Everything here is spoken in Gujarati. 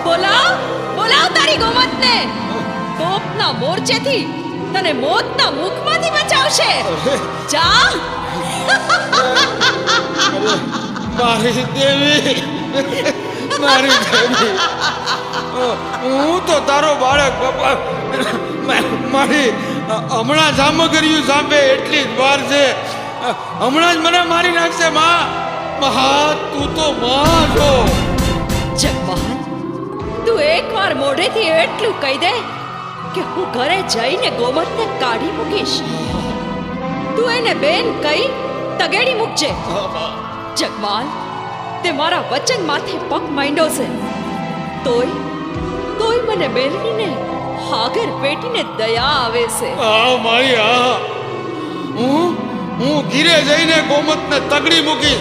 બોલાવ બોલાવ તારી ગોમતને. તોપના મોરચેથી તને મોતના મુખમાંથી બચાવશે. જા. મારી દેવી, મારી દેવી, હું તો તારો બાળક બાપા. મારી હમણાં સામગ્રીઓ સાંભે એટલી જ વાર છે. હમણાં જ મને મારી નાખશે માં. મહા તું તો માં છો. જગમાન, તું એકવાર મોઢેથી એટલું કહી દે કે હું ઘરે જઈને ગોમતને કાઢી મૂકીશ. તું એને બેન કહી તગેડી મૂકજે. જગમાન, તે મારા વચન માથે પગ માંડ્યો છે. તોય મને બેનીને હાગર પેટીને દયા આવે છે. હા મારી, હા. હું ઘીરે જઈને ગોમતને તગડી મૂકી.